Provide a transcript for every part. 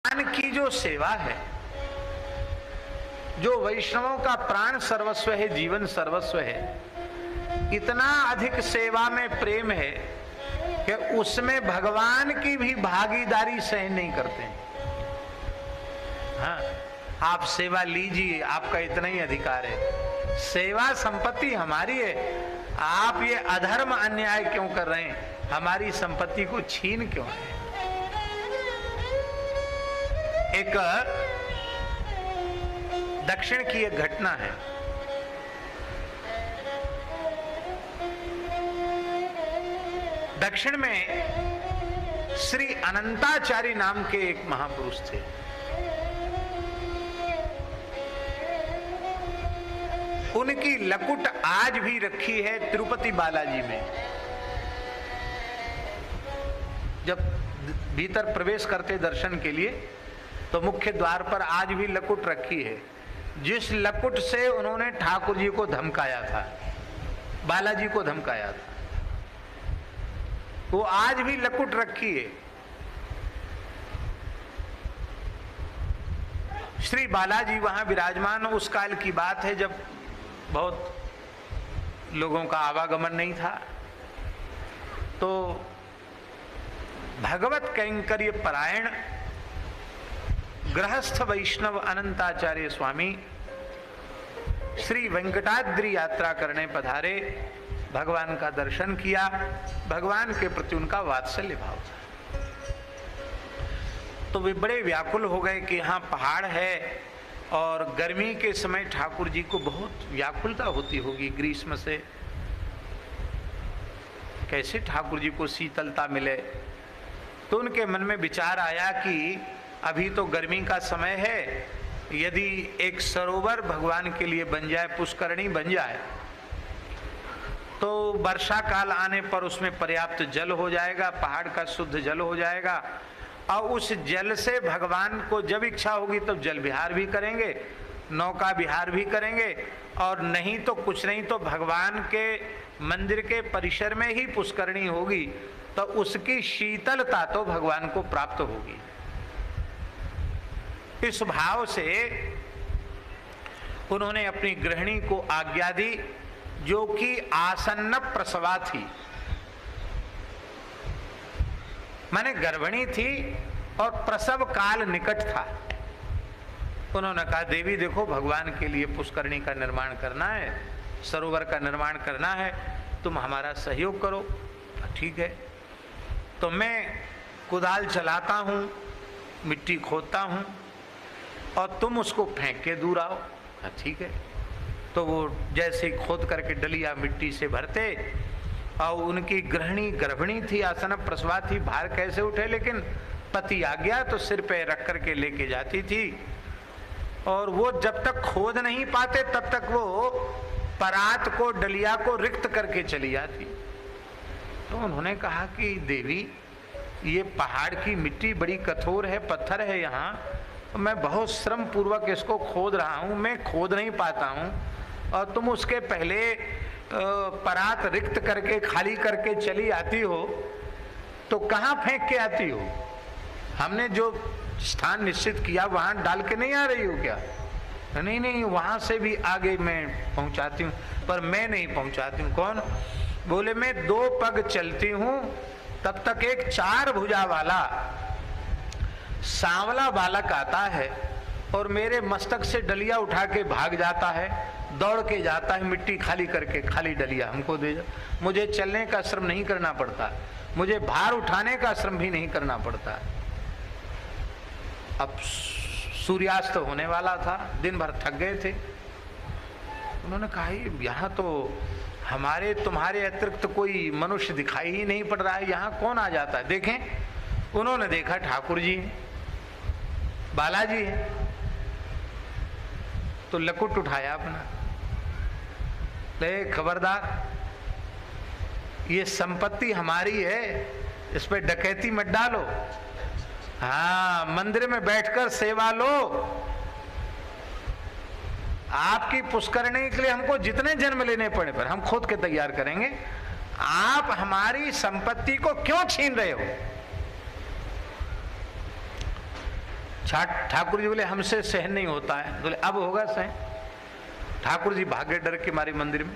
भगवान की जो सेवा है, जो वैष्णवों का प्राण सर्वस्व है, जीवन सर्वस्व है, इतना अधिक सेवा में प्रेम है कि उसमें भगवान की भी भागीदारी सहन नहीं करते हैं। हाँ, आप सेवा लीजिए, आपका इतना ही अधिकार है, सेवा संपत्ति हमारी है। आप ये अधर्म अन्याय क्यों कर रहे हैं, हमारी संपत्ति को छीन क्यों रहे हैं। एक दक्षिण की एक घटना है। दक्षिण में श्री अनंताचार्य नाम के एक महापुरुष थे। उनकी लकुट आज भी रखी है तिरुपति बालाजी में। जब भीतर प्रवेश करते दर्शन के लिए तो मुख्य द्वार पर आज भी लकुट रखी है, जिस लकुट से उन्होंने ठाकुर जी को धमकाया था, बालाजी को धमकाया था, वो आज भी लकुट रखी है। श्री बालाजी वहां विराजमान। उस काल की बात है जब बहुत लोगों का आवागमन नहीं था, तो भगवत कैंकर्य परायण गृहस्थ वैष्णव अनंताचार्य स्वामी श्री वेंकटाद्रि यात्रा करने पधारे। भगवान का दर्शन किया, भगवान के प्रति उनका वात्सल्य भाव था। तो वे बड़े व्याकुल हो गए कि यहाँ पहाड़ है और गर्मी के समय ठाकुर जी को बहुत व्याकुलता होती होगी, ग्रीष्म से कैसे ठाकुर जी को शीतलता मिले। तो उनके मन में विचार आया कि अभी तो गर्मी का समय है, यदि एक सरोवर भगवान के लिए बन जाए, पुष्करणी बन जाए, तो वर्षा काल आने पर उसमें पर्याप्त जल हो जाएगा, पहाड़ का शुद्ध जल हो जाएगा, और उस जल से भगवान को जब इच्छा होगी तब जल विहार भी करेंगे, नौका विहार भी करेंगे, और नहीं तो कुछ नहीं तो भगवान के मंदिर के परिसर में ही पुष्करणी होगी, तो उसकी शीतलता तो भगवान को प्राप्त होगी। इस भाव से उन्होंने अपनी गृहिणी को आज्ञा दी, जो कि आसन्न प्रसवा थी, माने गर्भिणी थी और प्रसव काल निकट था। उन्होंने कहा, देवी देखो, भगवान के लिए पुष्करणी का निर्माण करना है, सरोवर का निर्माण करना है, तुम हमारा सहयोग करो। ठीक है, तो मैं कुदाल चलाता हूँ, मिट्टी खोदता हूँ, और तुम उसको फेंक के दूर आओ। ठीक है। तो वो जैसे खोद करके डलिया मिट्टी से भरते, और उनकी गृहिणी गर्भिणी थी, आसन प्रसवा थी, भार कैसे उठे, लेकिन पति आ गया तो सिर पे रख करके लेके जाती थी, और वो जब तक खोद नहीं पाते तब तक वो परात को, डलिया को रिक्त करके चली जाती। तो उन्होंने कहा कि देवी, ये पहाड़ की मिट्टी बड़ी कठोर है, पत्थर है यहाँ, तो मैं बहुत श्रम पूर्वक इसको खोद रहा हूँ, मैं खोद नहीं पाता हूँ, और तुम उसके पहले परात रिक्त करके खाली करके चली आती हो, तो कहाँ फेंक के आती हो? हमने जो स्थान निश्चित किया वहां डाल के नहीं आ रही हो क्या? नहीं नहीं, वहां से भी आगे मैं पहुंचाती हूँ, पर मैं नहीं पहुंचाती हूँ। कौन? बोले, मैं 2 पग चलती हूँ, तब तक एक 4 भुजा वाला सांवला बालक आता है और मेरे मस्तक से डलिया उठा के भाग जाता है, दौड़ के जाता है, मिट्टी खाली करके खाली डलिया हमको दे जा। मुझे चलने का श्रम नहीं करना पड़ता, मुझे भार उठाने का श्रम भी नहीं करना पड़ता। अब सूर्यास्त होने वाला था, दिन भर थक गए थे। उन्होंने कहा, यहाँ तो हमारे तुम्हारे अतिरिक्त कोई मनुष्य दिखाई ही नहीं पड़ रहा है, यहाँ कौन आ जाता है? देखें। उन्होंने देखा ठाकुर जी बालाजी है, तो लकुट उठाया अपना, ले खबरदार, ये संपत्ति हमारी है, इस पे डकैती मत डालो। हाँ, मंदिर में बैठकर सेवा लो। आपकी पुष्करणी के लिए हमको जितने जन्म लेने पड़े पर हम खुद के तैयार करेंगे, आप हमारी संपत्ति को क्यों छीन रहे हो? ठाकुर जी बोले हमसे सहन नहीं होता है। बोले अब होगा सहन। ठाकुर जी भागे डर के मारे मंदिर में,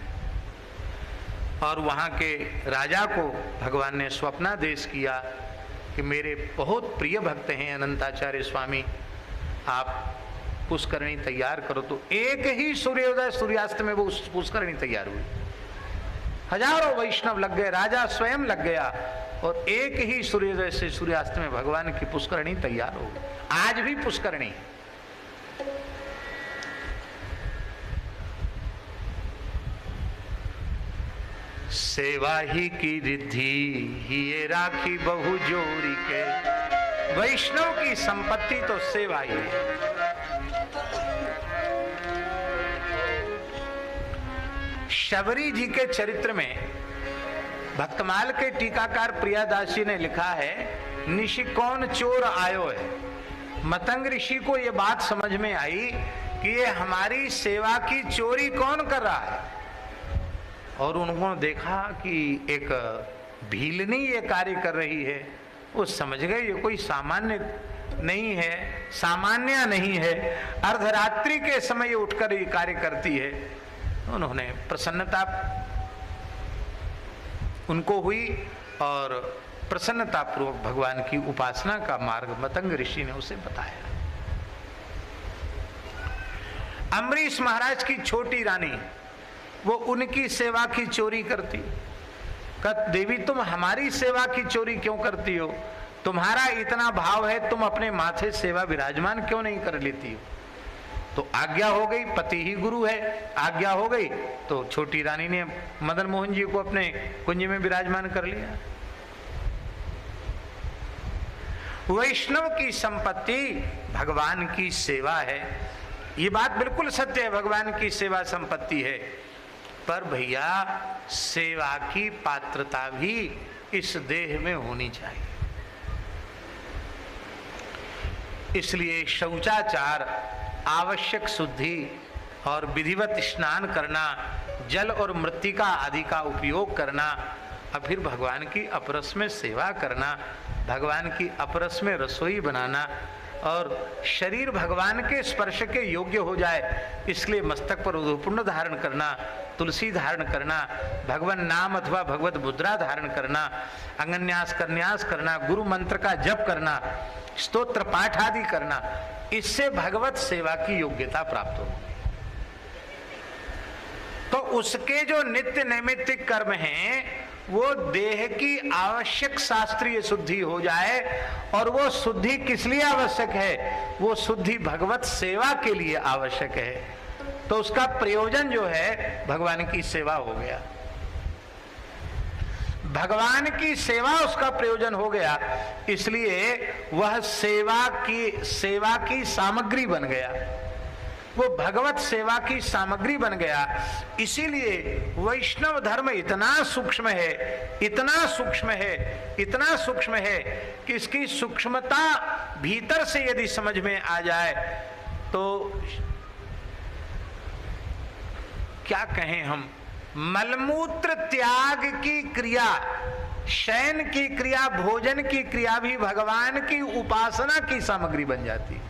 और वहां के राजा को भगवान ने स्वप्नादेश किया कि मेरे बहुत प्रिय भक्त हैं अनंताचार्य स्वामी, आप पुष्करणी तैयार करो। तो एक ही सूर्योदय सूर्यास्त में वो पुष्करणी तैयार हुई। हजारों वैष्णव लग गए, राजा स्वयं लग गया, और एक ही सूर्योदय से सूर्यास्त में भगवान की पुष्करणी तैयार हो गई। आज भी पुष्करणी। सेवा ही की रिद्धि ही ये राखी बहु जोरी के। वैष्णव की संपत्ति तो सेवा ही है। शबरी जी के चरित्र में भक्तमाल के टीकाकार प्रियादासी ने लिखा है, निशि कौन चोर आयो है। मतंग ऋषि को यह बात समझ में आई कि ये हमारी सेवा की चोरी कौन कर रहा है, और उन्होंने देखा कि एक भीलनी ये कार्य कर रही है। वो समझ गए ये कोई सामान्य नहीं है, सामान्य नहीं है, अर्धरात्रि के समय ये उठकर ये कार्य करती है। उन्होंने प्रसन्नता उनको हुई, और प्रसन्नता पूर्वक भगवान की उपासना का मार्ग मतंग ऋषि ने उसे बताया। अम्बरीश महाराज की छोटी रानी, वो उनकी सेवा की चोरी करती। कह देवी तुम हमारी सेवा की चोरी क्यों करती हो, तुम्हारा इतना भाव है, तुम अपने माथे सेवा विराजमान क्यों नहीं कर लेती हो। तो आज्ञा हो गई, पति ही गुरु है, आज्ञा हो गई तो छोटी रानी ने मदन मोहन जी को अपने कुंज में विराजमान कर लिया। वैष्णव की संपत्ति भगवान की सेवा है, ये बात बिल्कुल सत्य है, भगवान की सेवा संपत्ति है। पर भैया सेवा की पात्रता भी इस देह में होनी चाहिए। इसलिए शौचाचार, आवश्यक शुद्धि और विधिवत स्नान करना, जल और मृत्तिका आदि का उपयोग करना, और फिर भगवान की अपरस में सेवा करना, भगवान की अपरस में रसोई बनाना, और शरीर भगवान के स्पर्श के योग्य हो जाए इसलिए मस्तक पर उदपुण्य धारण करना, तुलसी धारण करना, भगवान नाम अथवा भगवत मुद्रा धारण करना, अंगन्यास करन्यास करना, गुरु मंत्र का जप करना, स्तोत्र पाठ आदि करना, इससे भगवत सेवा की योग्यता प्राप्त होगी। तो उसके जो नित्य नैमित्तिक कर्म हैं वो देह की आवश्यक शास्त्रीय शुद्धि हो जाए, और वो शुद्धि किस लिए आवश्यक है, वो शुद्धि भगवत सेवा के लिए आवश्यक है। तो उसका प्रयोजन जो है भगवान की सेवा हो गया, भगवान की सेवा उसका प्रयोजन हो गया, इसलिए वह सेवा की सामग्री बन गया, वो भगवत सेवा की सामग्री बन गया। इसीलिए वैष्णव धर्म इतना सूक्ष्म है, इतना सूक्ष्म है, इतना सूक्ष्म है कि इसकी सूक्ष्मता भीतर से यदि समझ में आ जाए तो क्या कहें हम, मलमूत्र त्याग की क्रिया, शयन की क्रिया, भोजन की क्रिया भी भगवान की उपासना की सामग्री बन जाती है,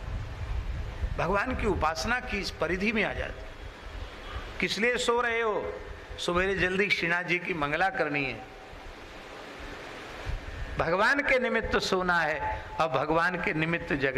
भगवान की उपासना की इस परिधि में आ जाती। किस लिए सो रहे हो, सवेरे जल्दी श्रीनाथ जी की मंगला करनी है, भगवान के निमित्त सोना है, और भगवान के निमित्त जग